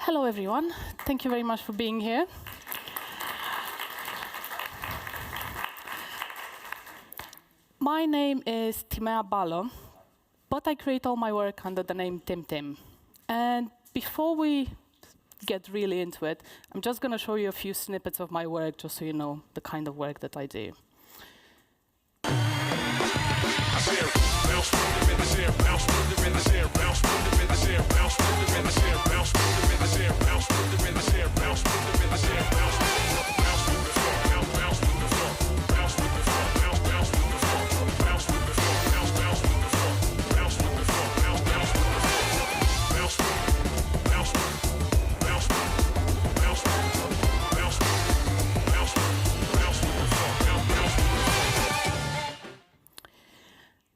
Hello, everyone. Thank you very much for being here. My name is Timea Balo, but I create all my work under the name Tim. And before we get really into it, I'm just going to show you a few snippets of my work, just so you know the kind of work that I do.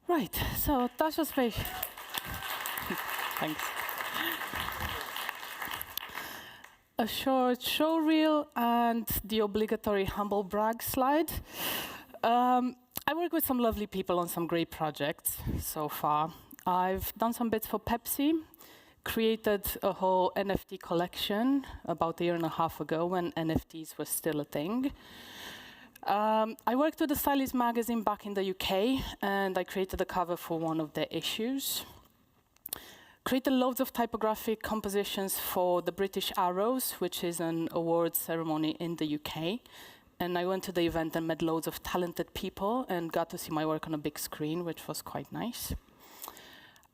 Right, so that's just very... Thanks. A short show reel and the obligatory humble brag slide. I work with some lovely people on some great projects so far. I've done some bits for Pepsi, created a whole NFT collection about a year and a half ago when NFTs were still a thing. I worked with the Stylist magazine back in the UK, and I created a cover for one of their issues. Created loads of typographic compositions for the British Arrows, which is an awards ceremony in the UK. And I went to the event and met loads of talented people and got to see my work on a big screen, which was quite nice.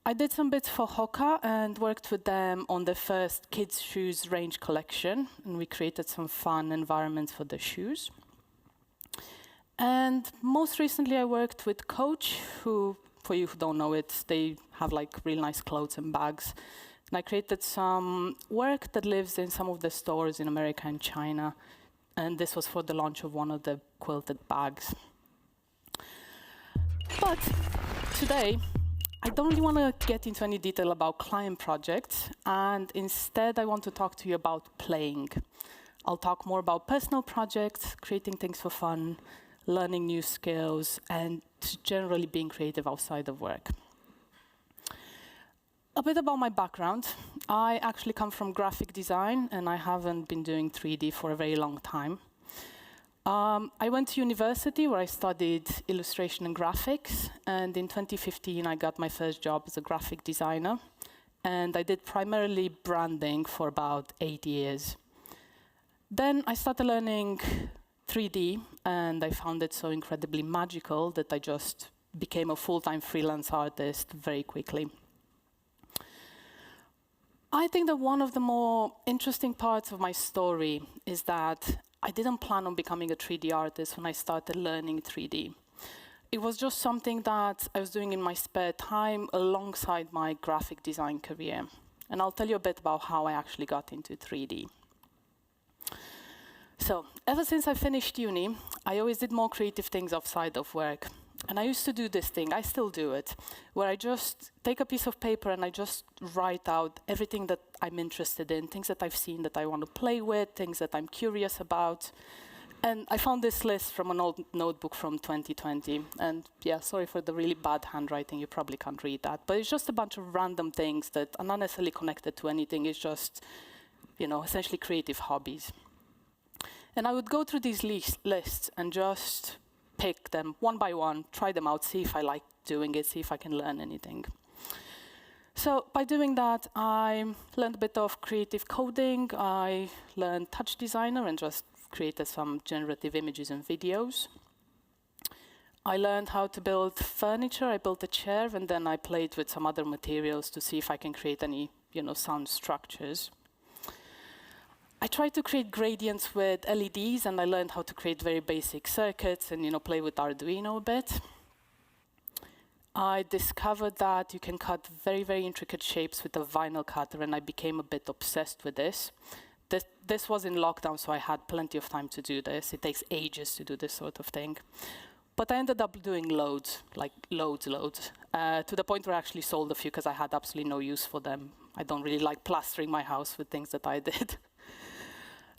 I did some bits for Hoka and worked with them on the first kids' shoes range collection, and we created some fun environments for the shoes. And most recently, I worked with Coach, who, for you who don't know it, they have like really nice clothes and bags. And I created some work that lives in some of the stores in America and China. And this was for the launch of one of the quilted bags. But today, I don't really want to get into any detail about client projects. And instead, I want to talk to you about playing. I'll talk more about personal projects, creating things for fun, learning new skills, and generally being creative outside of work. A bit about my background. I actually come from graphic design, and I haven't been doing 3D for a very long time. I went to university where I studied illustration and graphics, and in 2015 I got my first job as a graphic designer, and I did primarily branding for about 8 years. Then I started learning 3D, and I found it so incredibly magical that I just became a full-time freelance artist very quickly. I think that one of the more interesting parts of my story is that I didn't plan on becoming a 3D artist when I started learning 3D. It was just something that I was doing in my spare time alongside my graphic design career. And I'll tell you a bit about how I actually got into 3D. So, ever since I finished uni, I always did more creative things outside of work. And I used to do this thing, I still do it, where I just take a piece of paper and I just write out everything that I'm interested in, things that I've seen that I want to play with, things that I'm curious about. And I found this list from an old notebook from 2020. And yeah, sorry for the really bad handwriting, you probably can't read that. But it's just a bunch of random things that are not necessarily connected to anything. It's just, you know, essentially creative hobbies. And I would go through these lists and just pick them one by one, try them out, see if I like doing it, see if I can learn anything. So by doing that, I learned a bit of creative coding. I learned Touch Designer and just created some generative images and videos. I learned how to build furniture. I built a chair, and then I played with some other materials to see if I can create any, sound structures. I tried to create gradients with LEDs, and I learned how to create very basic circuits and, play with Arduino a bit. I discovered that you can cut very, very intricate shapes with a vinyl cutter, and I became a bit obsessed with this. This was in lockdown, so I had plenty of time to do this. It takes ages to do this sort of thing. But I ended up doing loads, like loads, to the point where I actually sold a few because I had absolutely no use for them. I don't really like plastering my house with things that I did.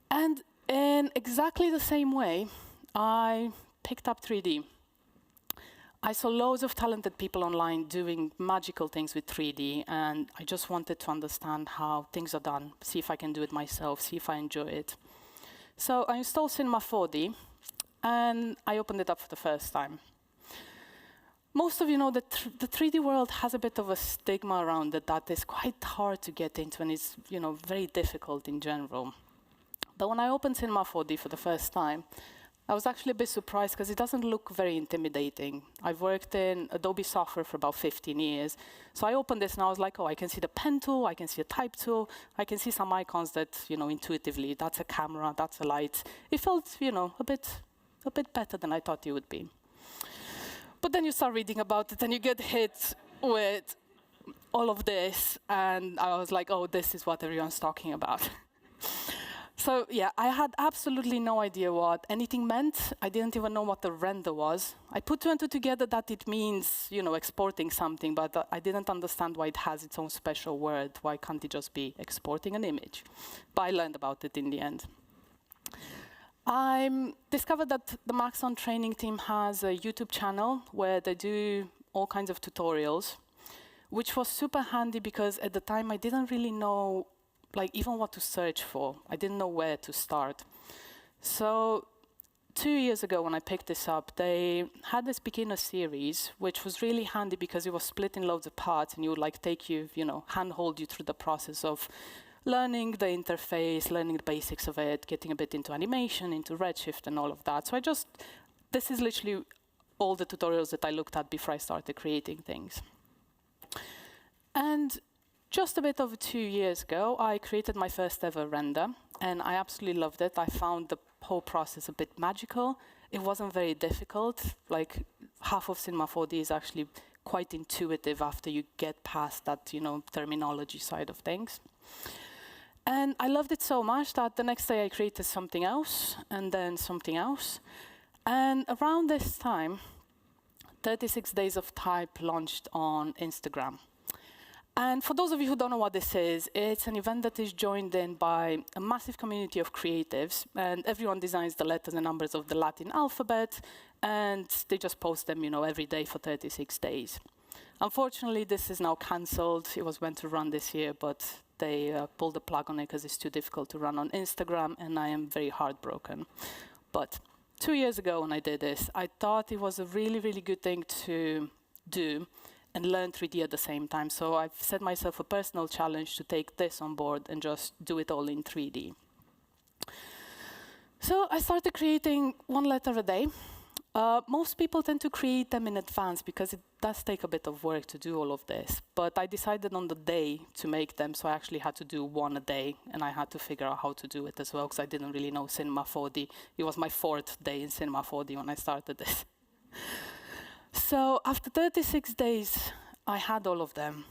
And in exactly the same way, I picked up 3D. I saw loads of talented people online doing magical things with 3D, and I just wanted to understand how things are done, see if I can do it myself, see if I enjoy it. So I installed Cinema 4D, and I opened it up for the first time. Most of you know that the 3D world has a bit of a stigma around it that is quite hard to get into, and is very difficult in general. But when I opened Cinema 4D for the first time, I was actually a bit surprised because it doesn't look very intimidating. I've worked in Adobe software for about 15 years. So I opened this and I was like, oh, I can see the pen tool, I can see a type tool, I can see some icons that, intuitively, that's a camera, that's a light. It felt, a bit better than I thought it would be. But then you start reading about it and you get hit with all of this. And I was like, oh, this is what everyone's talking about. So yeah, I had absolutely no idea what anything meant. I didn't even know what the render was. I put two and two together that it means, exporting something, but I didn't understand why it has its own special word. Why can't it just be exporting an image? But I learned about it in the end. I discovered that the Maxon training team has a YouTube channel where they do all kinds of tutorials, which was super handy because at the time I didn't really know even what to search for. I didn't know where to start. So 2 years ago when I picked this up, they had this beginner series, which was really handy because it was split in loads of parts and it would take you, handhold you through the process of learning the interface, learning the basics of it, getting a bit into animation, into Redshift and all of that. So this is literally all the tutorials that I looked at before I started creating things. And just a bit over 2 years ago, I created my first ever render, and I absolutely loved it. I found the whole process a bit magical. It wasn't very difficult. Half of Cinema 4D is actually quite intuitive after you get past that, terminology side of things. And I loved it so much that the next day I created something else, and then something else. And around this time, 36 Days of Type launched on Instagram. And for those of you who don't know what this is, it's an event that is joined in by a massive community of creatives, and everyone designs the letters and numbers of the Latin alphabet, and they just post them, every day for 36 days. Unfortunately, this is now cancelled. It was meant to run this year, but they pulled the plug on it because it's too difficult to run on Instagram, and I am very heartbroken. But 2 years ago when I did this, I thought it was a really, really good thing to do and learn 3D at the same time. So I've set myself a personal challenge to take this on board and just do it all in 3D. So I started creating one letter a day. Most people tend to create them in advance because it does take a bit of work to do all of this. But I decided on the day to make them, so I actually had to do one a day, and I had to figure out how to do it as well because I didn't really know Cinema 4D. It was my 4th day in Cinema 4D when I started this. So after 36 days, I had all of them,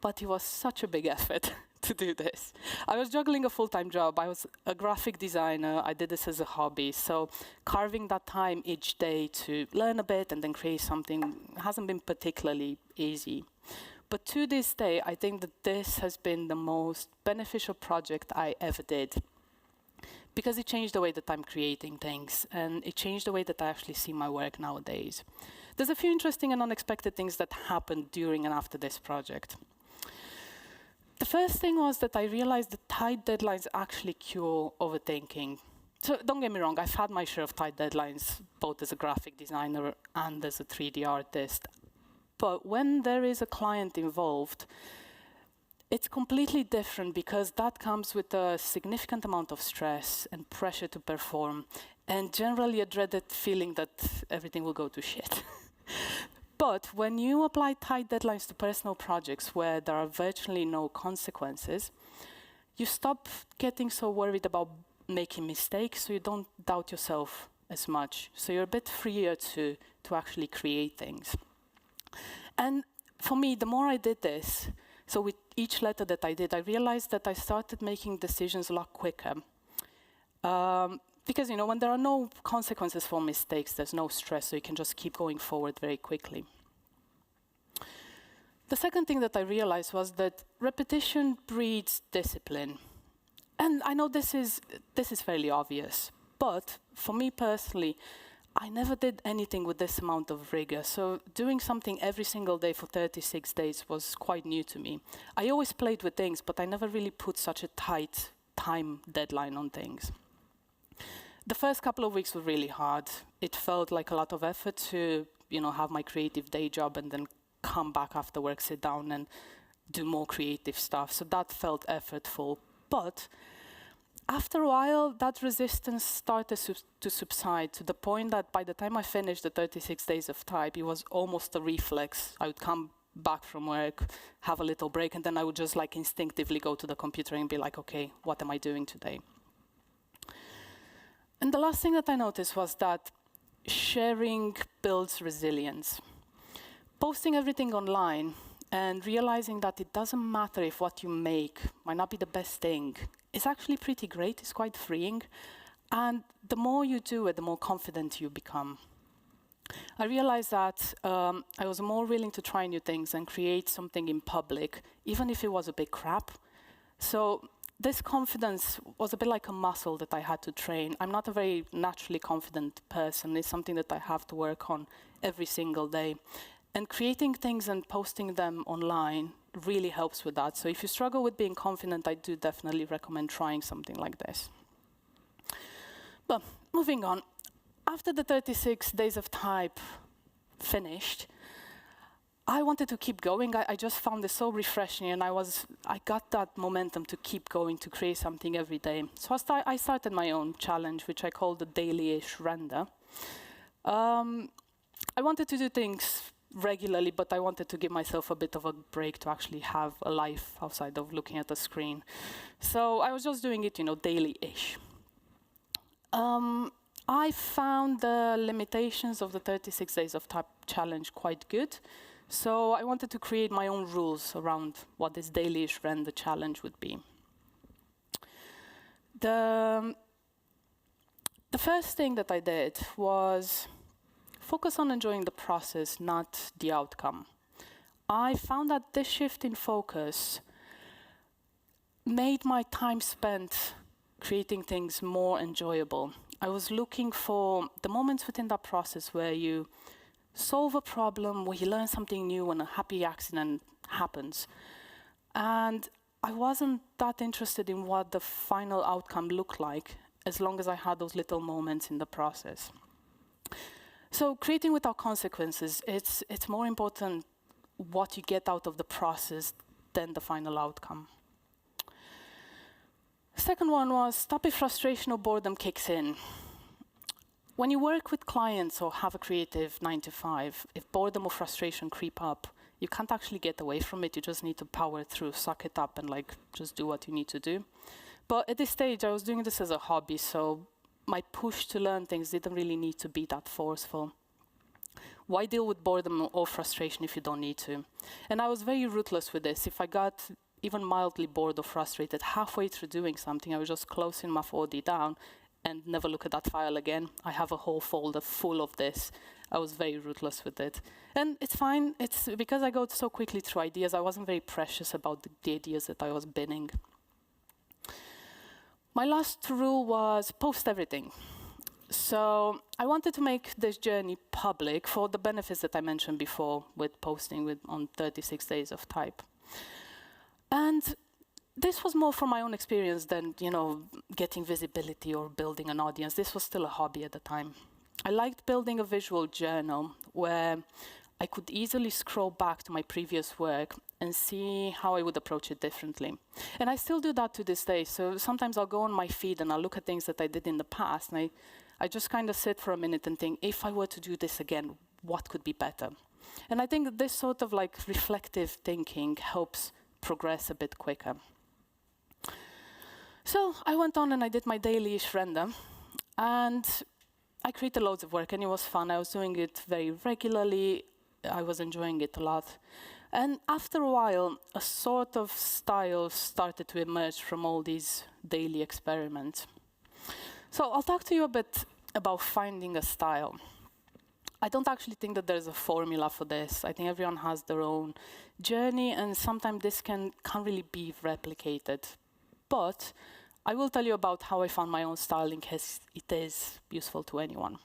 but it was such a big effort to do this. I was juggling a full-time job. I was a graphic designer. I did this as a hobby. So carving that time each day to learn a bit and then create something hasn't been particularly easy. But to this day, I think that this has been the most beneficial project I ever did, because it changed the way that I'm creating things, and it changed the way that I actually see my work nowadays. There's a few interesting and unexpected things that happened during and after this project. The first thing was that I realized that tight deadlines actually cure overthinking. So don't get me wrong, I've had my share of tight deadlines, both as a graphic designer and as a 3D artist. But when there is a client involved, it's completely different because that comes with a significant amount of stress and pressure to perform, and generally a dreaded feeling that everything will go to shit. But when you apply tight deadlines to personal projects where there are virtually no consequences, you stop getting so worried about making mistakes, so you don't doubt yourself as much. So you're a bit freer to actually create things. And for me, the more I did this, so with each letter that I did, I realized that I started making decisions a lot quicker. Because, when there are no consequences for mistakes, there's no stress, so you can just keep going forward very quickly. The second thing that I realized was that repetition breeds discipline. And I know this is fairly obvious, but for me personally, I never did anything with this amount of rigor. So doing something every single day for 36 days was quite new to me. I always played with things, but I never really put such a tight time deadline on things. The first couple of weeks were really hard. It felt like a lot of effort to, have my creative day job and then come back after work, sit down and do more creative stuff. So that felt effortful. But after a while, that resistance started to subside to the point that by the time I finished the 36 days of type, it was almost a reflex. I would come back from work, have a little break, and then I would just like instinctively go to the computer and be like, okay, what am I doing today? And the last thing that I noticed was that sharing builds resilience. Posting everything online and realizing that it doesn't matter if what you make might not be the best thing is actually pretty great. It's quite freeing. And the more you do it, the more confident you become. I realized that I was more willing to try new things and create something in public, even if it was a bit crap. So this confidence was a bit like a muscle that I had to train. I'm not a very naturally confident person. It's something that I have to work on every single day. And creating things and posting them online really helps with that. So if you struggle with being confident, I do definitely recommend trying something like this. But moving on, after the 36 days of type finished, I wanted to keep going. I just found it so refreshing, and I got that momentum to keep going, to create something every day. So I started my own challenge, which I called the daily-ish render. I wanted to do things regularly, but I wanted to give myself a bit of a break to actually have a life outside of looking at the screen. So I was just doing it, daily-ish. I found the limitations of the 36 days of type challenge quite good. So I wanted to create my own rules around what this daily-ish render challenge would be. The first thing that I did was focus on enjoying the process, not the outcome. I found that this shift in focus made my time spent creating things more enjoyable. I was looking for the moments within that process where you solve a problem, where you learn something new when a happy accident happens. And I wasn't that interested in what the final outcome looked like, as long as I had those little moments in the process. So creating without consequences, it's more important what you get out of the process than the final outcome. Second one was stop if frustration or boredom kicks in. When you work with clients or have a creative 9-to-5, if boredom or frustration creep up, you can't actually get away from it. You just need to power through, suck it up, and just do what you need to do. But at this stage, I was doing this as a hobby, so my push to learn things didn't really need to be that forceful. Why deal with boredom or frustration if you don't need to? And I was very ruthless with this. If I got even mildly bored or frustrated halfway through doing something, I was just closing my 4D down and never look at that file again. I have a whole folder full of this. I was very ruthless with it. And it's fine. It's because I go so quickly through ideas, I wasn't very precious about the ideas that I was binning. My last rule was post everything. So I wanted to make this journey public for the benefits that I mentioned before with posting on 36 days of type. And this was more from my own experience than, getting visibility or building an audience. This was still a hobby at the time. I liked building a visual journal where I could easily scroll back to my previous work and see how I would approach it differently. And I still do that to this day. So sometimes I'll go on my feed and I'll look at things that I did in the past, and I just kind of sit for a minute and think, if I were to do this again, what could be better? And I think this sort of reflective thinking helps progress a bit quicker. So I went on and I did my daily-ish render, and I created loads of work, and it was fun. I was doing it very regularly. I was enjoying it a lot. And after a while, a sort of style started to emerge from all these daily experiments. So I'll talk to you a bit about finding a style. I don't actually think that there's a formula for this. I think everyone has their own journey, and sometimes this can't really be replicated. But I will tell you about how I found my own style in case it is useful to anyone.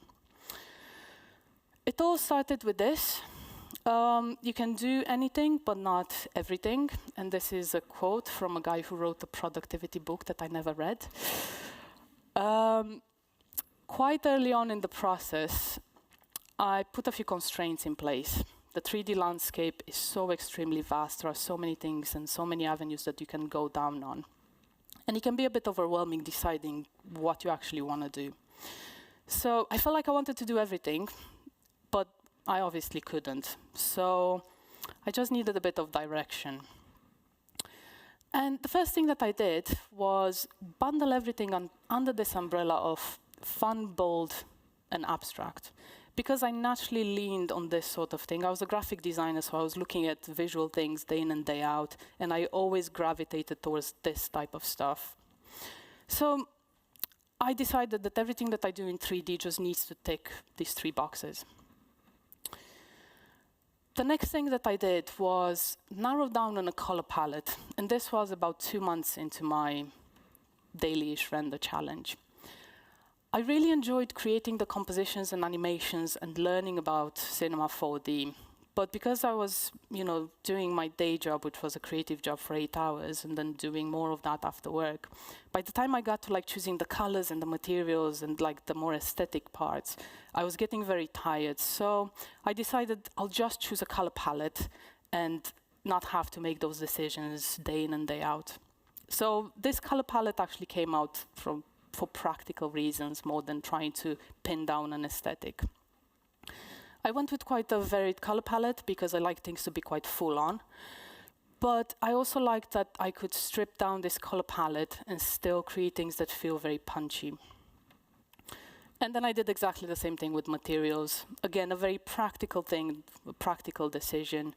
It all started with this. You can do anything, but not everything. And this is a quote from a guy who wrote a productivity book that I never read. Quite early on in the process, I put a few constraints in place. The 3D landscape is so extremely vast. There are so many things and so many avenues that you can go down on. And it can be a bit overwhelming deciding what you actually want to do. So I felt like I wanted to do everything, but I obviously couldn't. So I just needed a bit of direction. And the first thing that I did was bundle everything under this umbrella of fun, bold, and abstract. Because I naturally leaned on this sort of thing. I was a graphic designer, so I was looking at visual things day in and day out, and I always gravitated towards this type of stuff. So I decided that everything that I do in 3D just needs to tick these 3 boxes. The next thing that I did was narrow down on a color palette, and this was about 2 months into my daily-ish render challenge. I really enjoyed creating the compositions and animations and learning about Cinema 4D. But because I was, doing my day job, which was a creative job for 8 hours, and then doing more of that after work, by the time I got to choosing the colors and the materials and the more aesthetic parts, I was getting very tired. So I decided I'll just choose a color palette and not have to make those decisions day in and day out. So this color palette actually came out for practical reasons more than trying to pin down an aesthetic. I went with quite a varied color palette because I like things to be quite full on. But I also liked that I could strip down this color palette and still create things that feel very punchy. And then I did exactly the same thing with materials. Again, a very practical thing, a practical decision.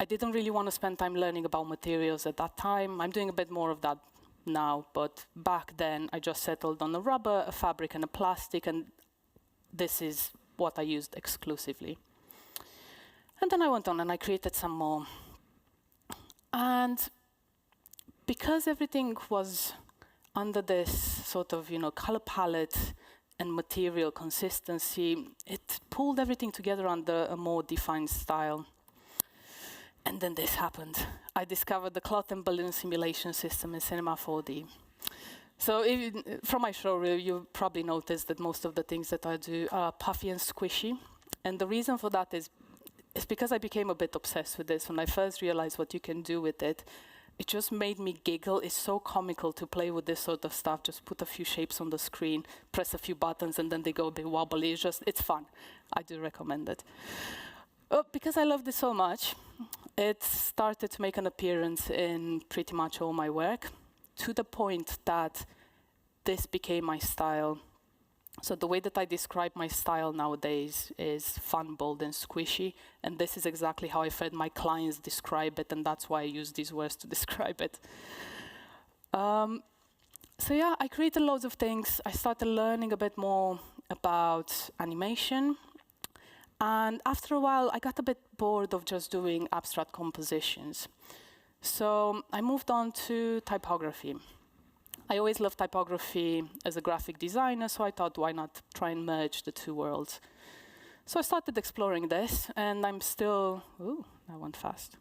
I didn't really want to spend time learning about materials at that time. I'm doing a bit more of that now, but back then I just settled on a rubber, a fabric, and a plastic, and this is what I used exclusively. And then I went on and I created some more. And because everything was under this sort of, color palette and material consistency, it pulled everything together under a more defined style. And then this happened. I discovered the cloth and balloon simulation system in Cinema 4D. So from my show reel, you probably noticed that most of the things that I do are puffy and squishy. And the reason for that is because I became a bit obsessed with this. When I first realized what you can do with it, it just made me giggle. It's so comical to play with this sort of stuff. Just put a few shapes on the screen, press a few buttons, and then they go a bit wobbly. It's fun. I do recommend it. Because I loved it so much, it started to make an appearance in pretty much all my work, to the point that this became my style. So the way that I describe my style nowadays is fun, bold, and squishy, and this is exactly how I've heard my clients describe it, and that's why I use these words to describe it. So yeah, I created loads of things. I started learning a bit more about animation. And after a while, I got a bit bored of just doing abstract compositions. So I moved on to typography. I always loved typography as a graphic designer, so I thought, why not try and merge the 2 worlds? So I started exploring this, and I'm still, that went fast.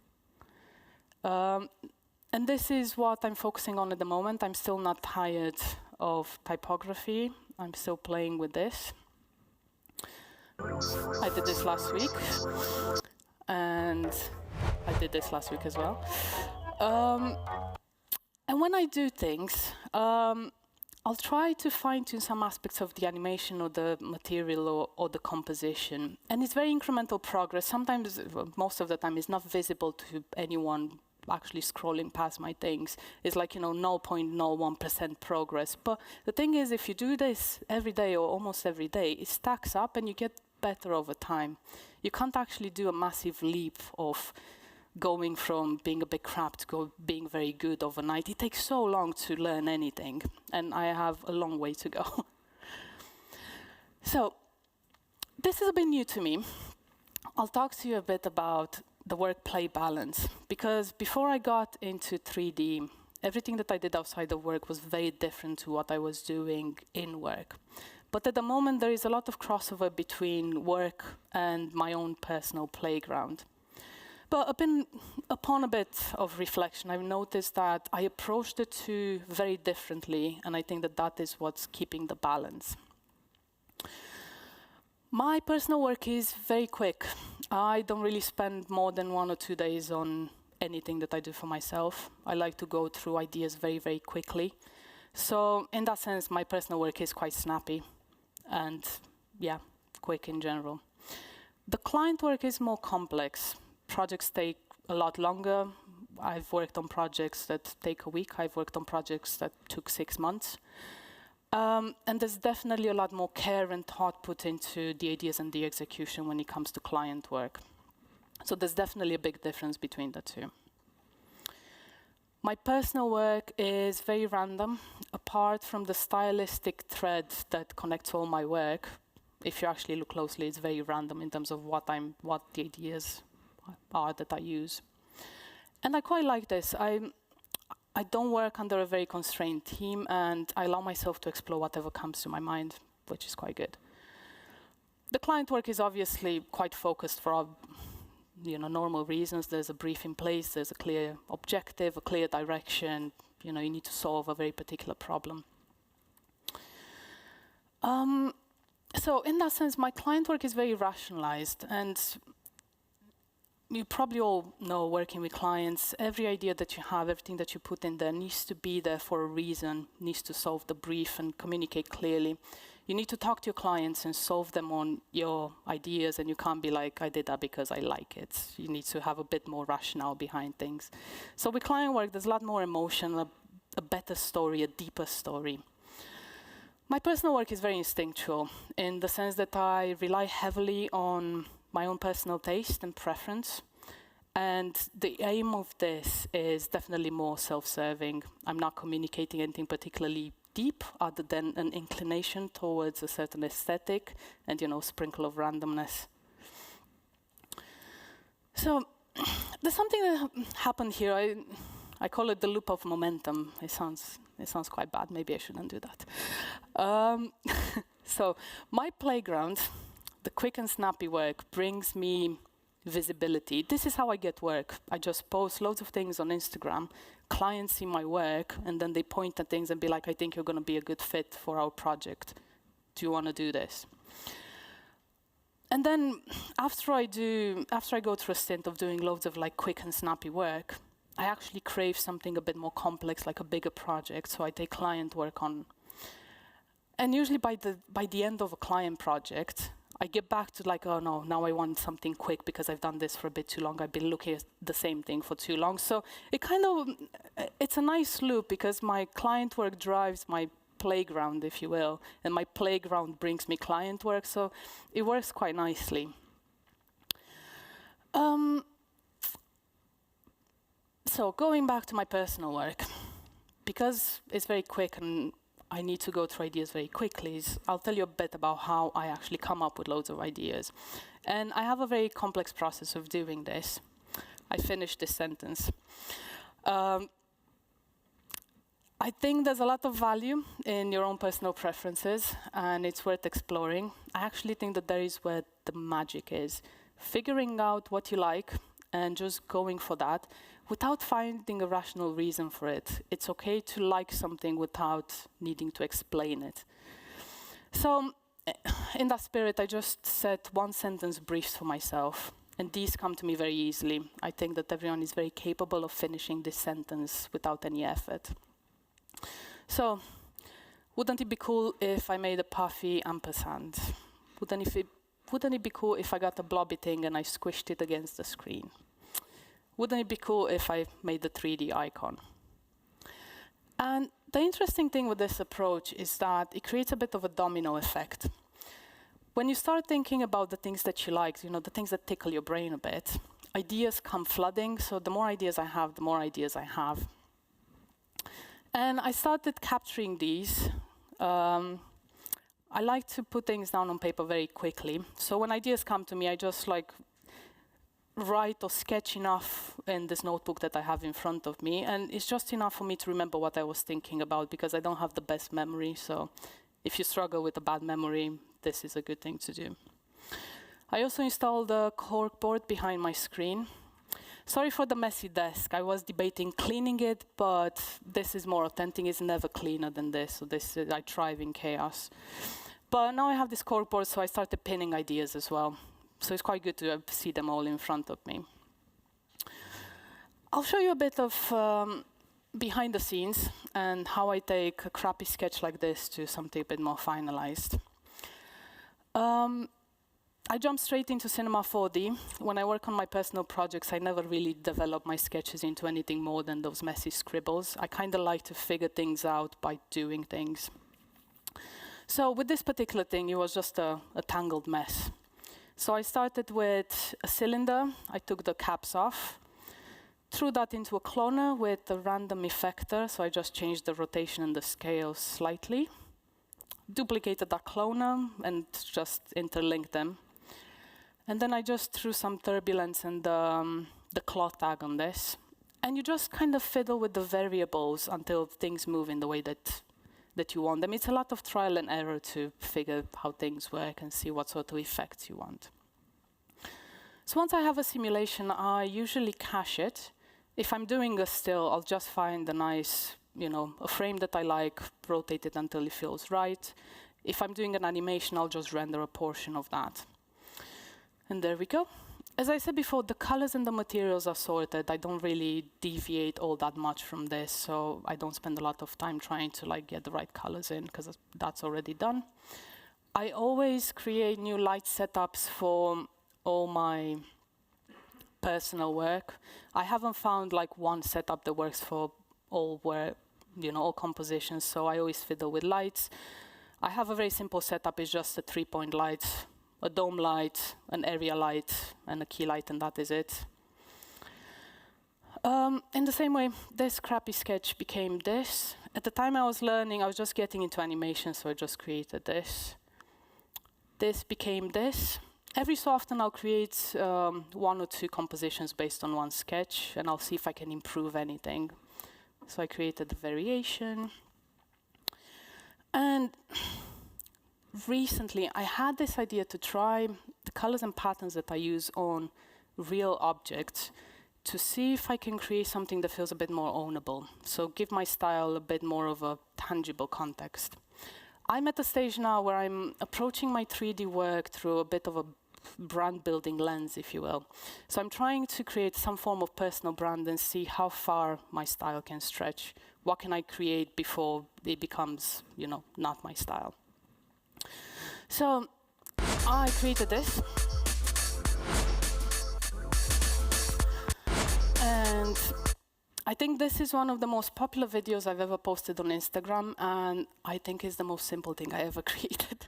And this is what I'm focusing on at the moment. I'm still not tired of typography. I'm still playing with this. I did this last week, and I did this last week as well. And when I do things, I'll try to fine-tune some aspects of the animation or the material or the composition. And it's very incremental progress. Sometimes, most of the time, it's not visible to anyone actually scrolling past my things. It's like, 0.01% progress. But the thing is, if you do this every day or almost every day, it stacks up and you get better over time. You can't actually do a massive leap of going from being a bit crap to being very good overnight. It takes so long to learn anything, and I have a long way to go. So this is a bit new to me. I'll talk to you a bit about the work-play balance, because before I got into 3D, everything that I did outside of work was very different to what I was doing in work. But at the moment, there is a lot of crossover between work and my own personal playground. But upon a bit of reflection, I've noticed that I approached the two very differently, and I think that that is what's keeping the balance. My personal work is very quick. I don't really spend more than 1 or 2 days on anything that I do for myself. I like to go through ideas very, very quickly. So in that sense, my personal work is quite snappy and, yeah, quick in general. The client work is more complex. Projects take a lot longer. I've worked on projects that take a week. I've worked on projects that took 6 months. And there's definitely a lot more care and thought put into the ideas and the execution when it comes to client work. So there's definitely a big difference between the two. My personal work is very random. Apart from the stylistic thread that connects all my work, if you actually look closely, it's very random in terms of what the ideas are that I use. And I quite like this. I don't work under a very constrained team, and I allow myself to explore whatever comes to my mind, which is quite good. The client work is obviously quite focused for normal reasons. There's a brief in place, there's a clear objective, a clear direction. You need to solve a very particular problem. So in that sense, my client work is very rationalized, and you probably all know, working with clients, every idea that you have, everything that you put in there needs to be there for a reason, needs to solve the brief and communicate clearly. You need to talk to your clients and solve them on your ideas, and you can't be like, I did that because I like it. You need to have a bit more rationale behind things. So with client work, there's a lot more emotion, a better story, a deeper story. My personal work is very instinctual in the sense that I rely heavily on my own personal taste and preference. And the aim of this is definitely more self-serving. I'm not communicating anything particularly deep other than an inclination towards a certain aesthetic and, sprinkle of randomness. So there's something that happened here. I call it the loop of momentum. It sounds quite bad. Maybe I shouldn't do that. So my playground, the quick and snappy work, brings me visibility. This is how I get work. I just post loads of things on Instagram. Clients see my work, and then they point at things and be like, I think you're going to be a good fit for our project. Do you want to do this? And then after I go through a stint of doing loads of quick and snappy work, I actually crave something a bit more complex, like a bigger project. So I take client work on. And usually by the end of a client project, I get back to oh no, now I want something quick because I've done this for a bit too long. I've been looking at the same thing for too long. So it's a nice loop because my client work drives my playground, if you will, and my playground brings me client work. So it works quite nicely. So going back to my personal work, because it's very quick and I need to go through ideas very quickly, I'll tell you a bit about how I actually come up with loads of ideas. And I have a very complex process of doing this. I finished this sentence. I think there's a lot of value in your own personal preferences, and it's worth exploring. I actually think that there is where the magic is. Figuring out what you like and just going for that without finding a rational reason for it. It's okay to like something without needing to explain it. So in that spirit, I just set 1-sentence briefs for myself, and these come to me very easily. I think that everyone is very capable of finishing this sentence without any effort. So, wouldn't it be cool if I made a puffy ampersand? Wouldn't it be cool if I got a blobby thing and I squished it against the screen? Wouldn't it be cool if I made the 3D icon? And the interesting thing with this approach is that it creates a bit of a domino effect. When you start thinking about the things that you like, the things that tickle your brain a bit, ideas come flooding. So the more ideas I have, the more ideas I have. And I started capturing these. I like to put things down on paper very quickly. So when ideas come to me, I just write or sketch enough in this notebook that I have in front of me. And it's just enough for me to remember what I was thinking about, because I don't have the best memory. So if you struggle with a bad memory, this is a good thing to do. I also installed a corkboard behind my screen. Sorry for the messy desk. I was debating cleaning it, but this is more authentic. It's never cleaner than this, so I thrive in chaos. But now I have this corkboard, so I started pinning ideas as well. So it's quite good to see them all in front of me. I'll show you a bit of behind the scenes and how I take a crappy sketch like this to something a bit more finalized. I jump straight into Cinema 4D. When I work on my personal projects, I never really develop my sketches into anything more than those messy scribbles. I kind of like to figure things out by doing things. So with this particular thing, it was just a tangled mess. So I started with a cylinder. I took the caps off, threw that into a cloner with a random effector. So I just changed the rotation and the scale slightly, duplicated that cloner, and just interlinked them. And then I just threw some turbulence and the cloth tag on this. And you just kind of fiddle with the variables until things move in the way that you want them. It's a lot of trial and error to figure how things work and see what sort of effects you want. So once I have a simulation, I usually cache it. If I'm doing a still, I'll just find a nice, a frame that I like, rotate it until it feels right. If I'm doing an animation, I'll just render a portion of that. And there we go. As I said before, the colors and the materials are sorted. I don't really deviate all that much from this, so I don't spend a lot of time trying to get the right colors in, because that's already done. I always create new light setups for all my personal work. I haven't found one setup that works for all work, all compositions, so I always fiddle with lights. I have a very simple setup. It's just a 3-point light, a dome light, an area light, and a key light, and that is it. In the same way, this crappy sketch became this. At the time I was learning, I was just getting into animation, so I just created this. This became this. Every so often I'll create 1 or 2 compositions based on one sketch, and I'll see if I can improve anything. So I created the variation. And recently, I had this idea to try the colors and patterns that I use on real objects to see if I can create something that feels a bit more ownable. So give my style a bit more of a tangible context. I'm at a stage now where I'm approaching my 3D work through a bit of a brand building lens, if you will. So I'm trying to create some form of personal brand and see how far my style can stretch. What can I create before it becomes, not my style? So I created this. And I think this is one of the most popular videos I've ever posted on Instagram, and I think it's the most simple thing I ever created.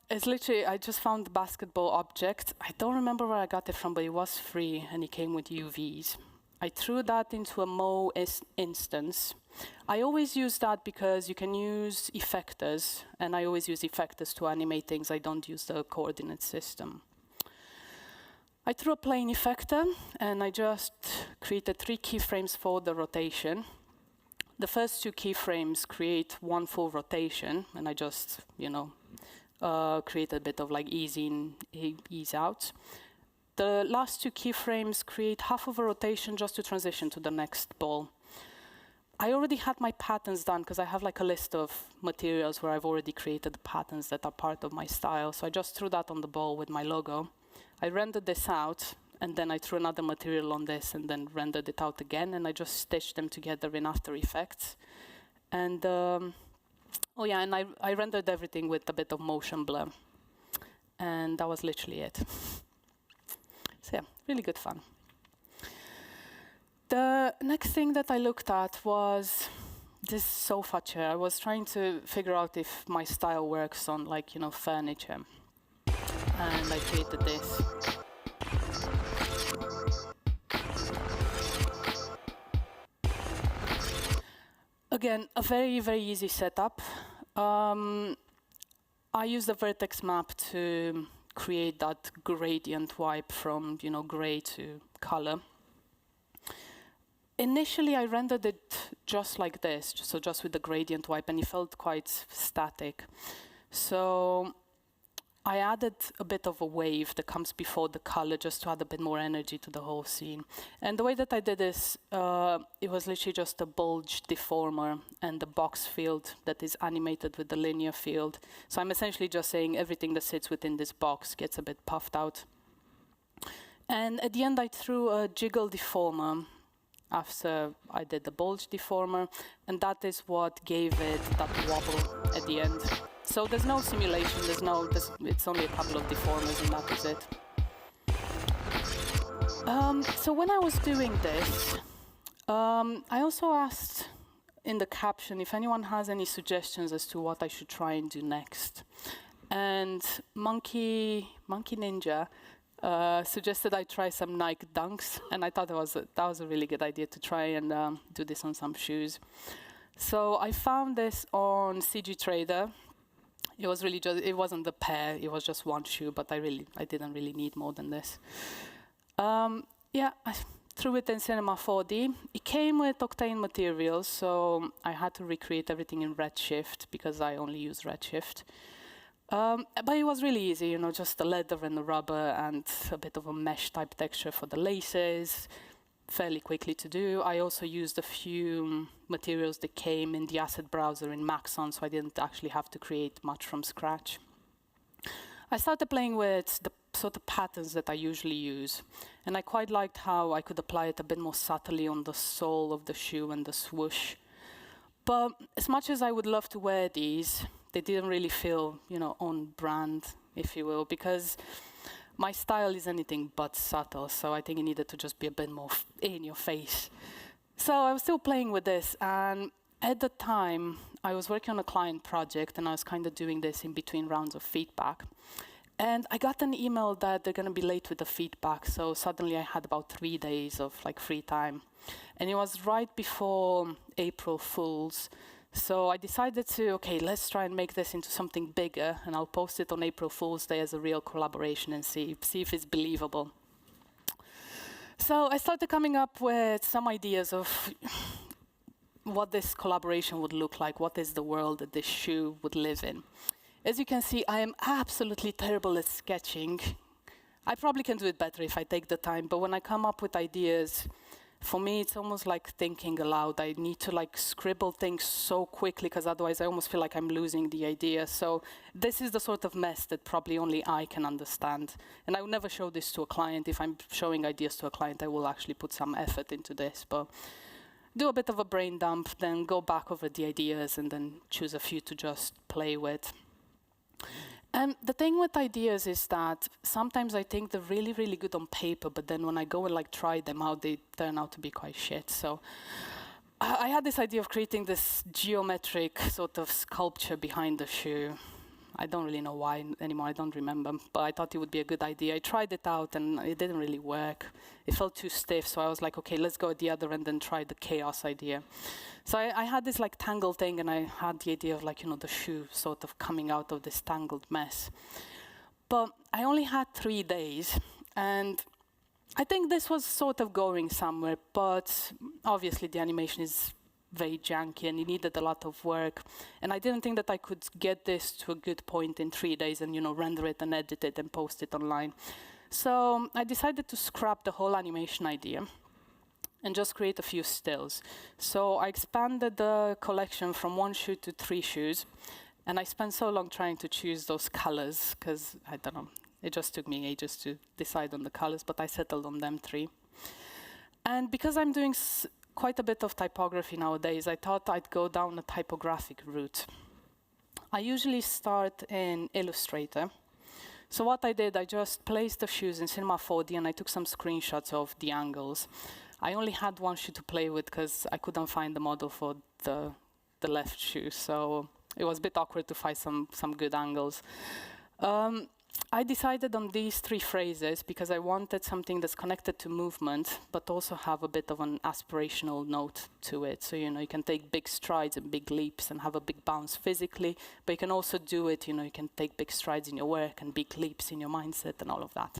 It's literally, I just found the basketball object. I don't remember where I got it from, but it was free, and it came with UVs. I threw that into a Mo instance. I always use that because you can use effectors, and I always use effectors to animate things. I don't use the coordinate system. I threw a plain effector, and I just created 3 keyframes for the rotation. The first 2 keyframes create 1 full rotation, and I just, create a bit of ease in, ease out. The last 2 keyframes create half of a rotation just to transition to the next ball. I already had my patterns done because I have a list of materials where I've already created the patterns that are part of my style. So I just threw that on the ball with my logo. I rendered this out, and then I threw another material on this and then rendered it out again, and I just stitched them together in After Effects. And I rendered everything with a bit of motion blur. And that was literally it. So yeah, really good fun. The next thing that I looked at was this sofa chair. I was trying to figure out if my style works on furniture. And I created this. Again, a very, very easy setup. I used the vertex map to create that gradient wipe from, gray to color. initially, I rendered it just like this, so just with the gradient wipe, and it felt quite static. So I added a bit of a wave that comes before the color just to add a bit more energy to the whole scene. And the way that I did this, it was literally just a bulge deformer and the box field that is animated with the linear field. So I'm essentially just saying everything that sits within this box gets a bit puffed out. And at the end, I threw a jiggle deformer after I did the bulge deformer, and that is what gave it that wobble at the end. So there's no simulation, it's only a couple of deformers and that is it. So when I was doing this, I also asked in the caption if anyone has any suggestions as to what I should try and do next. And Monkey Ninja suggested I try some Nike Dunks, and I thought that was a really good idea to try and do this on some shoes. So I found this on CG Trader. It was really just, it wasn't the pair, it was just one shoe, but I didn't really need more than this. Yeah, I threw it in Cinema 4D. It came with Octane materials, so I had to recreate everything in Redshift because I only use Redshift. But it was really easy, you know, just the leather and the rubber and a bit of a mesh type texture for the laces. Fairly quickly to do. I also used a few materials that came in the asset browser in Maxon, so I didn't actually have to create much from scratch. I started playing with the sort of patterns that I usually use, and I quite liked how I could apply it a bit more subtly on the sole of the shoe and the swoosh. But as much as I would love to wear these, they didn't really feel, you know, on brand, if you will, because my style is anything but subtle, so I think it needed to just be a bit more in your face. So I was still playing with this, and at the time, I was working on a client project, and I was kind of doing this in between rounds of feedback. And I got an email that they're going to be late with the feedback, so suddenly I had about 3 days of like free time. And it was right before April Fools. So I decided to, okay, let's try and make this into something bigger, and I'll post it on April Fool's Day as a real collaboration and see if it's believable. So I started coming up with some ideas of what this collaboration would look like, what is the world that this shoe would live in. As you can see, I am absolutely terrible at sketching. I probably can do it better if I take the time, but when I come up with ideas, for me, it's almost like thinking aloud. I need to like scribble things so quickly because otherwise I almost feel like I'm losing the idea. So this is the sort of mess that probably only I can understand. And I will never show this to a client. If I'm showing ideas to a client, I will actually put some effort into this. But do a bit of a brain dump, then go back over the ideas and then choose a few to just play with. And the thing with ideas is that sometimes I think they're really, really good on paper, but then when I go and like try them out, they turn out to be quite shit. So I had this idea of creating this geometric sort of sculpture behind the shoe. I don't really know why anymore, I don't remember, but I thought it would be a good idea. I tried it out and it didn't really work. It felt too stiff, so I was like, okay, let's go at the other end and try the chaos idea. So I had this like tangled thing, and I had the idea of like, you know, the shoe sort of coming out of this tangled mess. But I only had 3 days, and I think this was sort of going somewhere, but obviously the animation is very janky and it needed a lot of work. And I didn't think that I could get this to a good point in 3 days and, you know, render it and edit it and post it online. So I decided to scrap the whole animation idea and just create a few stills. So I expanded the collection from 1 shoe to 3 shoes. And I spent so long trying to choose those colors because, I don't know, it just took me ages to decide on the colors, but I settled on them 3. And because I'm doing quite a bit of typography nowadays, I thought I'd go down a typographic route. I usually start in Illustrator. So what I did, I just placed the shoes in Cinema 4D and I took some screenshots of the angles. I only had 1 shoe to play with because I couldn't find the model for the left shoe, so it was a bit awkward to find some good angles. I decided on these 3 phrases because I wanted something that's connected to movement, but also have a bit of an aspirational note to it. So, you know, you can take big strides and big leaps and have a big bounce physically, but you can also do it, you know, you can take big strides in your work and big leaps in your mindset and all of that.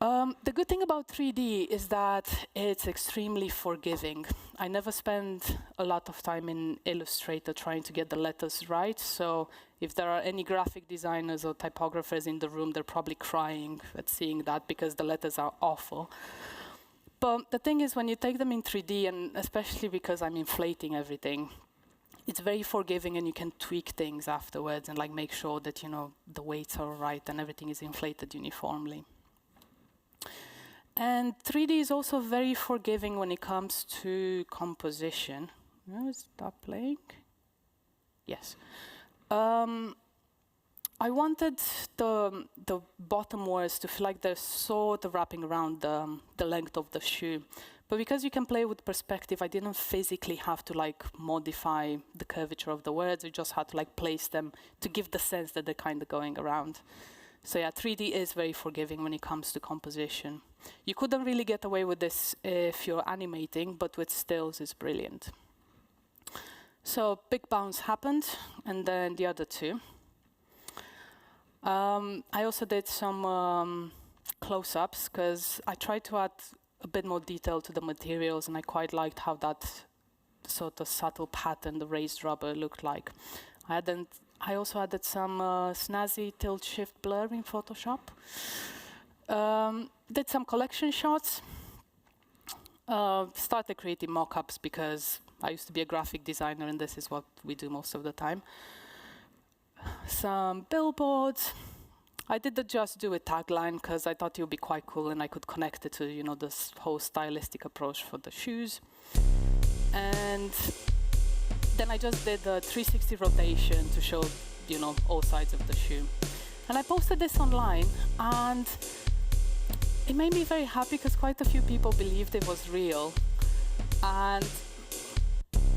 The good thing about 3D is that it's extremely forgiving. I never spend a lot of time in Illustrator trying to get the letters right, so if there are any graphic designers or typographers in the room, they're probably crying at seeing that because the letters are awful. But the thing is, when you take them in 3D, and especially because I'm inflating everything, it's very forgiving and you can tweak things afterwards and like make sure that, you know, the weights are right and everything is inflated uniformly. And 3D is also very forgiving when it comes to composition. Oh, stop playing. Yes. I wanted the bottom words to feel like they're sort of wrapping around the length of the shoe. But because you can play with perspective, I didn't physically have to like modify the curvature of the words. I just had to like place them to give the sense that they're kind of going around. So yeah, 3D is very forgiving when it comes to composition. You couldn't really get away with this if you're animating, but with stills it's brilliant. So big bounce happened, and then the other two. I also did some close-ups, because I tried to add a bit more detail to the materials, and I quite liked how that sort of subtle pattern, the raised rubber, looked like. I also added some snazzy tilt-shift blur in Photoshop. Did some collection shots. Started creating mock-ups because I used to be a graphic designer and this is what we do most of the time. Some billboards. I did the Just Do It tagline because I thought it would be quite cool and I could connect it to, you know, this whole stylistic approach for the shoes. And then I just did a 360 rotation to show, you know, all sides of the shoe. And I posted this online, and it made me very happy because quite a few people believed it was real. And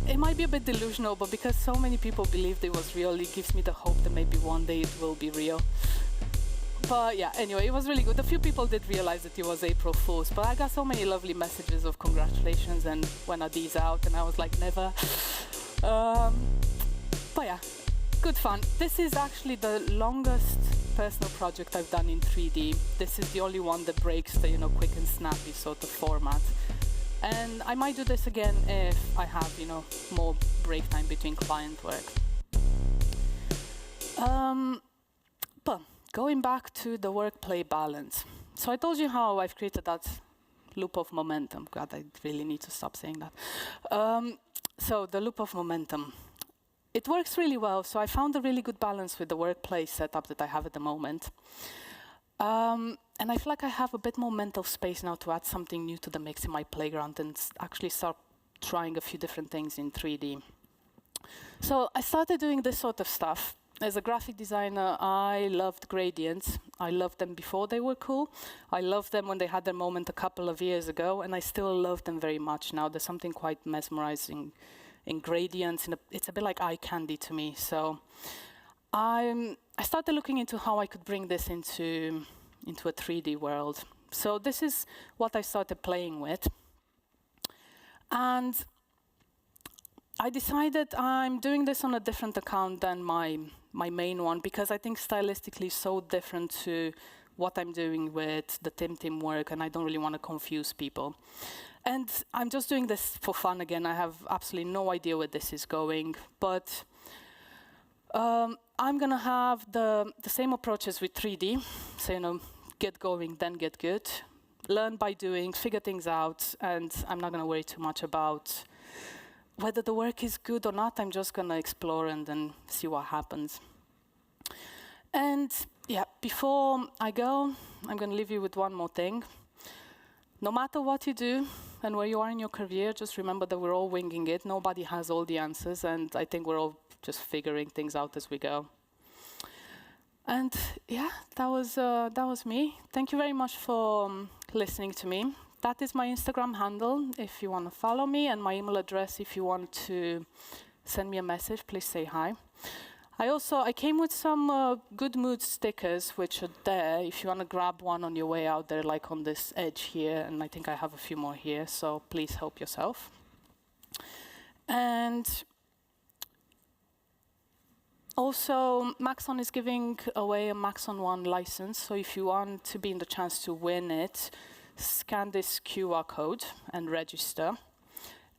it might be a bit delusional, but because so many people believed it was real, it gives me the hope that maybe one day it will be real. But yeah, anyway, it was really good. A few people did realize that it was April Fool's, but I got so many lovely messages of congratulations and when are these out, and I was like, never. But yeah, good fun. This is actually the longest personal project I've done in 3D. This is the only one that breaks the, you know, quick and snappy sort of format. And I might do this again if I have, you know, more break time between client work. But going back to the work-play balance. So I told you how I've created that loop of momentum. God, I really need to stop saying that. So the loop of momentum. It works really well, so I found a really good balance with the workplace setup that I have at the moment. And I feel like I have a bit more mental space now to add something new to the mix in my playground and actually start trying a few different things in 3D. So I started doing this sort of stuff. As a graphic designer, I loved gradients. I loved them before they were cool. I loved them when they had their moment a couple of years ago, and I still love them very much now. There's something quite mesmerizing in gradients, and it's a bit like eye candy to me. So I started looking into how I could bring this into a 3D world. So this is what I started playing with. And I decided I'm doing this on a different account than my main one, because I think stylistically it's so different to what I'm doing with the Tim work, and I don't really want to confuse people. And I'm just doing this for fun again. I have absolutely no idea where this is going, but I'm gonna have the same approaches with 3D. So, you know, get going, then get good. Learn by doing, figure things out, and I'm not gonna worry too much about whether the work is good or not. I'm just gonna explore and then see what happens. And yeah, before I go, I'm gonna leave you with one more thing. No matter what you do and where you are in your career, just remember that we're all winging it. Nobody has all the answers, and I think we're all just figuring things out as we go. And yeah, that was me. Thank you very much for listening to me. That is my Instagram handle if you want to follow me, and my email address if you want to send me a message, please say hi. I came with some good mood stickers, which are there if you want to grab one on your way out. They're like on this edge here, and I think I have a few more here, so please help yourself. And Also, Maxon is giving away a Maxon 1 license, so if you want to be in the chance to win it, scan this QR code and register.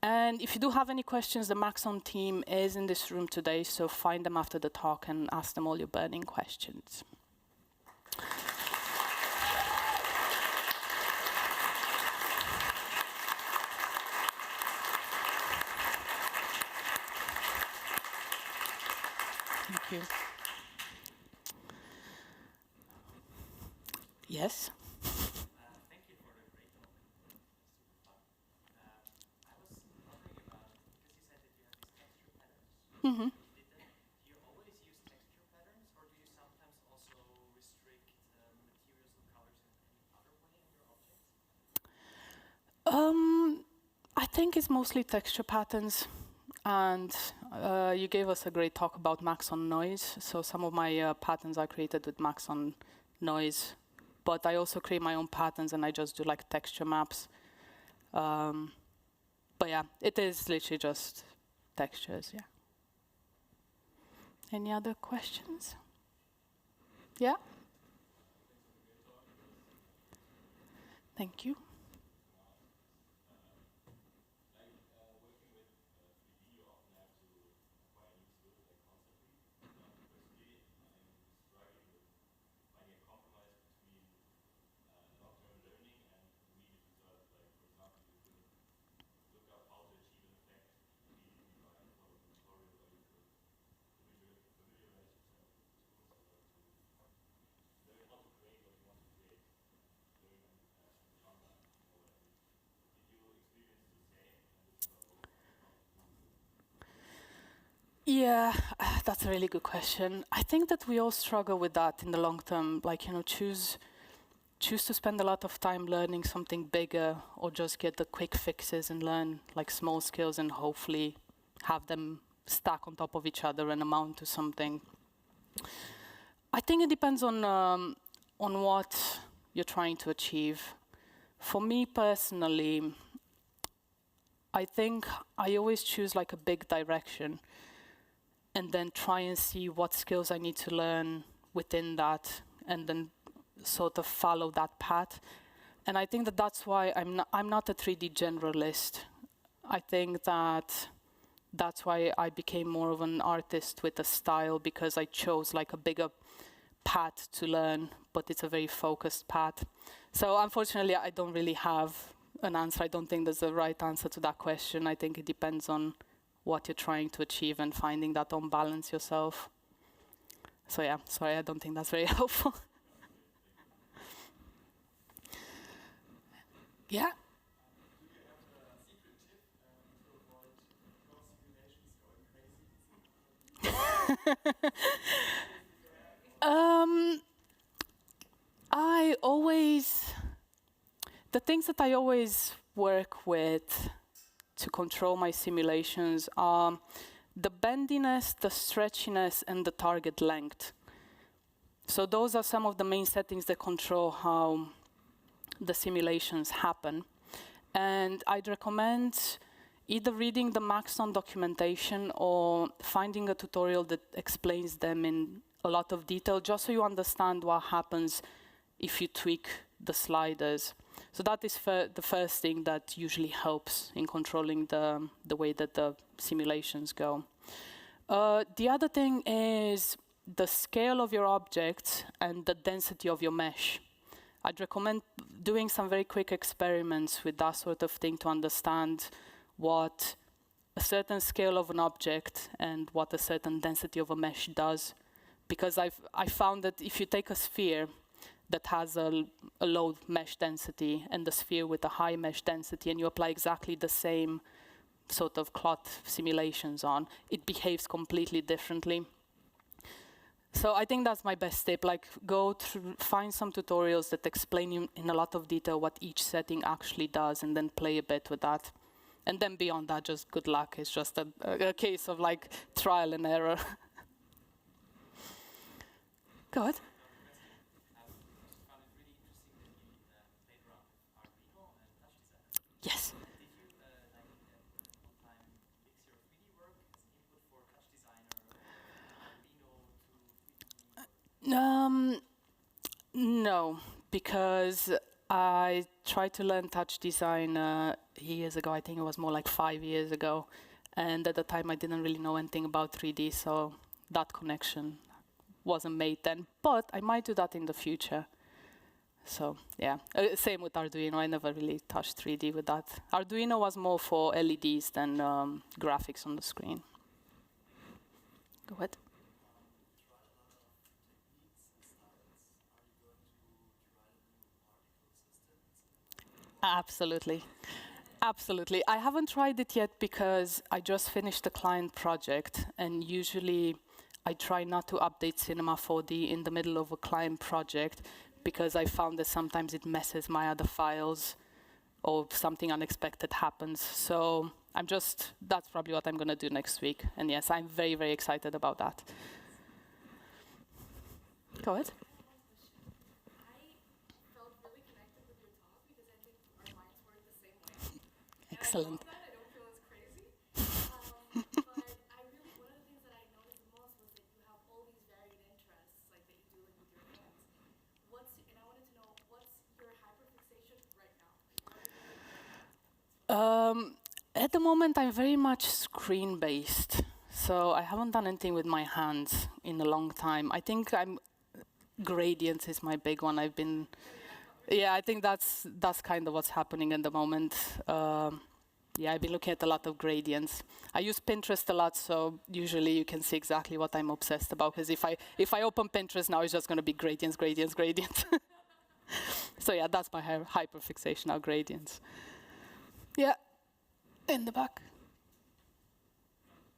And if you do have any questions, the Maxon team is in this room today, so find them after the talk and ask them all your burning questions. Thank you. Yes? Thank you for the great talk. Super fun. I was wondering about, because you said that you have these texture patterns. Mm-hmm. Do you always use texture patterns, or do you sometimes also restrict materials or colors in any other way in your objects? I think it's mostly texture patterns. And you gave us a great talk about Maxon noise. So some of my patterns are created with Maxon noise. But I also create my own patterns, and I just do like texture maps. But yeah, it is literally just textures, yeah. Any other questions? Yeah? Thank you. Yeah, that's a really good question. I think that we all struggle with that in the long term. Like, choose to spend a lot of time learning something bigger, or just get the quick fixes and learn like small skills and hopefully have them stack on top of each other and amount to something. I think it depends on what you're trying to achieve. For me personally, I think I always choose like a big direction and then try and see what skills I need to learn within that, and then sort of follow that path. And I think that that's why I'm not a 3D generalist. I think that's why I became more of an artist with a style, because I chose like a bigger path to learn, but it's a very focused path. So unfortunately, I don't really have an answer. I don't think there's a right answer to that question. I think it depends on what you're trying to achieve and finding that on balance yourself. So yeah, sorry, I don't think that's very helpful. Yeah? Do you have a secret tip to avoid your simulations going crazy? The things that I always work with to control my simulations are the bendiness, the stretchiness, and the target length. So those are some of the main settings that control how the simulations happen. And I'd recommend either reading the Maxon documentation or finding a tutorial that explains them in a lot of detail, just so you understand what happens if you tweak the sliders. So that is the first thing that usually helps in controlling the way that the simulations go. The other thing is the scale of your object and the density of your mesh. I'd recommend doing some very quick experiments with that sort of thing to understand what a certain scale of an object and what a certain density of a mesh does. Because I found that if you take a sphere that has a low mesh density and the sphere with a high mesh density, and you apply exactly the same sort of cloth simulations on, it behaves completely differently. So I think that's my best tip, like go through, find some tutorials that explain in a lot of detail what each setting actually does, and then play a bit with that. And then beyond that, just good luck. It's just a case of like trial and error. Go ahead. Yes. Did you one time mix your 3D work as input for Touch Designer or Arduino No, because I tried to learn touch design years ago. I think it was more like 5 years ago. And at the time, I didn't really know anything about 3D, so that connection wasn't made then. But I might do that in the future. So, yeah. Same with Arduino. I never really touched 3D with that. Arduino was more for LEDs than graphics on the screen. Go ahead. Absolutely. Absolutely. I haven't tried it yet because I just finished the client project, and usually I try not to update Cinema 4D in the middle of a client project because I found that sometimes it messes my other files or something unexpected happens. So that's probably what I'm going to do next week. And yes, I'm very, very excited about that. Go ahead. Excellent. I don't feel as crazy. But I really, one of the things that I noticed the most was that you have all these varied interests, like that you do like with your hands. And I wanted to know, what's your hyperfixation right now? At the moment, I'm very much screen-based. So I haven't done anything with my hands in a long time. I think gradients is my big one. Yeah, I think that's kind of what's happening at the moment. Yeah, I've been looking at a lot of gradients. I use Pinterest a lot, so usually you can see exactly what I'm obsessed about. Because if I open Pinterest now, it's just going to be gradients, gradients, gradients. So yeah, that's my hyperfixation now, gradients. Yeah, in the back.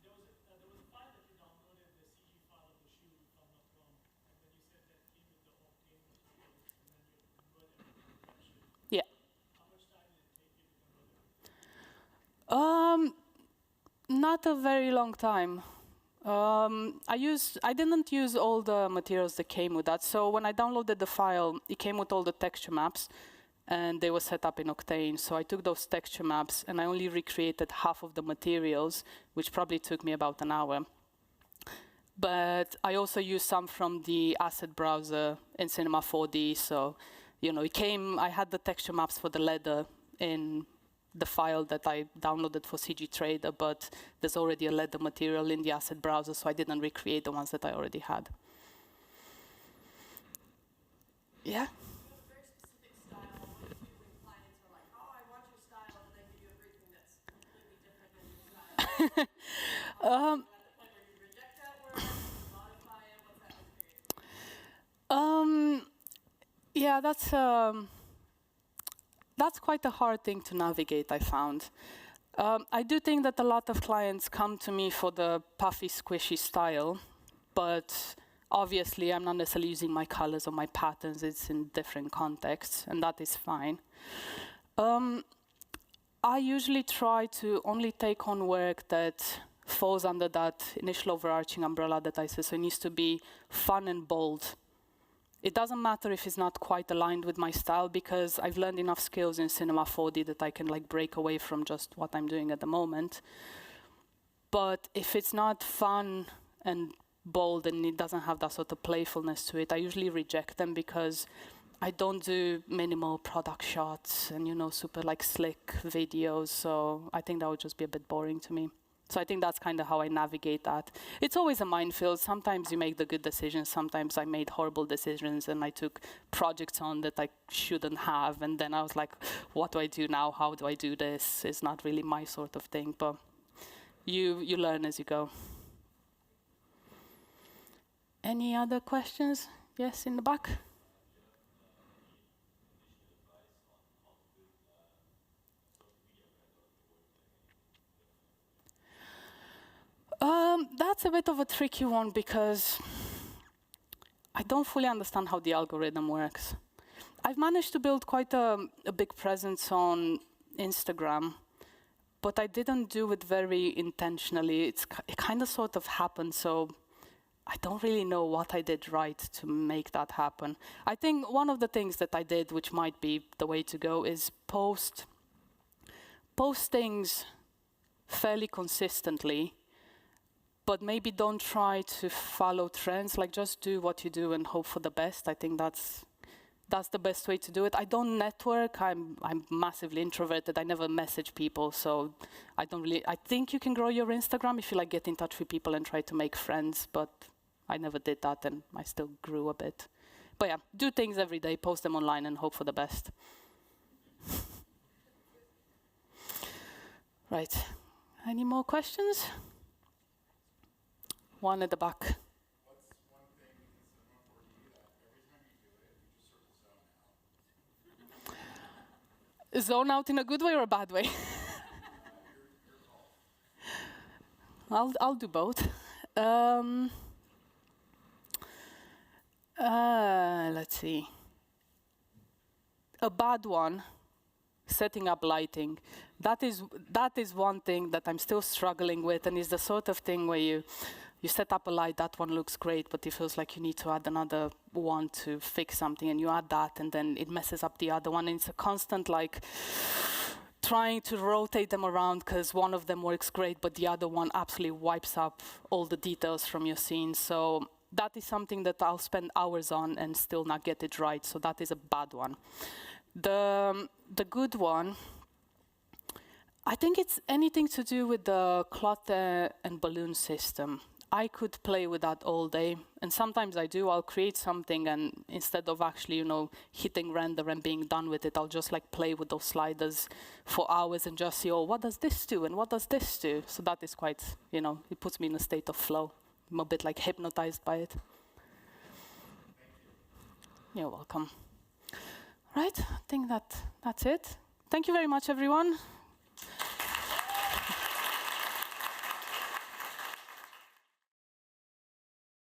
There was a file that you downloaded, the CG file of the shoe, if I'm not wrong, and then you said that came with the Octane materials, and then you converted it to projection. Yeah. How much time did it take you to convert it? Not a very long time. I didn't use all the materials that came with that. So when I downloaded the file, it came with all the texture maps, and they were set up in Octane. So I took those texture maps, and I only recreated half of the materials, which probably took me about an hour. But I also used some from the asset browser in Cinema 4D. So, I had the texture maps for the leather in the file that I downloaded for CG Trader, but there's already a leather material in the asset browser, so I didn't recreate the ones that I already had. Yeah? You have a very specific style. When clients are like, oh, I want your style, and then give you everything that's completely different than your style. At the point where you reject that work, you modify it, what's that experience? Yeah, that's quite a hard thing to navigate, I found. I do think that a lot of clients come to me for the puffy, squishy style, but obviously I'm not necessarily using my colors or my patterns. It's in different contexts, and that is fine. I usually try to only take on work that falls under that initial overarching umbrella that I said, so it needs to be fun and bold. It doesn't matter if it's not quite aligned with my style, because I've learned enough skills in Cinema 4D that I can break away from just what I'm doing at the moment. But if it's not fun and bold and it doesn't have that sort of playfulness to it, I usually reject them, because I don't do minimal product shots and, super slick videos. So I think that would just be a bit boring to me. So I think that's kind of how I navigate that. It's always a minefield. Sometimes you make the good decisions. Sometimes I made horrible decisions, and I took projects on that I shouldn't have. And then I was like, what do I do now? How do I do this? It's not really my sort of thing. But you learn as you go. Any other questions? Yes, in the back. That's a bit of a tricky one, because I don't fully understand how the algorithm works. I've managed to build quite a big presence on Instagram, but I didn't do it very intentionally. It kind of sort of happened, so I don't really know what I did right to make that happen. I think one of the things that I did, which might be the way to go, is post things fairly consistently, but maybe don't try to follow trends. Just do what you do and hope for the best. I think that's that's the best way to do it. I don't network. I'm massively introverted. I never message people, so I don't really. I think you can grow your Instagram if you like get in touch with people and try to make friends, but I never did that, and I still grew a bit. But yeah, do things every day, post them online, and hope for the best. Right. Any more questions? One at the back. What's one thing in Cinema 4D that every time you do it, you just sort of zone out? Zone out in a good way or a bad way? I'll do both. Let's see. A bad one, setting up lighting. That is one thing that I'm still struggling with, and is the sort of thing where you set up a light, that one looks great, but it feels like you need to add another one to fix something, and you add that, and then it messes up the other one. And it's a constant like trying to rotate them around because one of them works great, but the other one absolutely wipes up all the details from your scene. So that is something that I'll spend hours on and still not get it right. So that is a bad one. The good one, I think it's anything to do with the cloth and balloon system. I could play with that all day, and sometimes I do. I'll create something, and instead of actually, hitting render and being done with it, I'll just like play with those sliders for hours and just see, oh, what does this do and what does this do? So that is quite, it puts me in a state of flow. I'm a bit like hypnotized by it. You're welcome. Right, I think that's it. Thank you very much, everyone.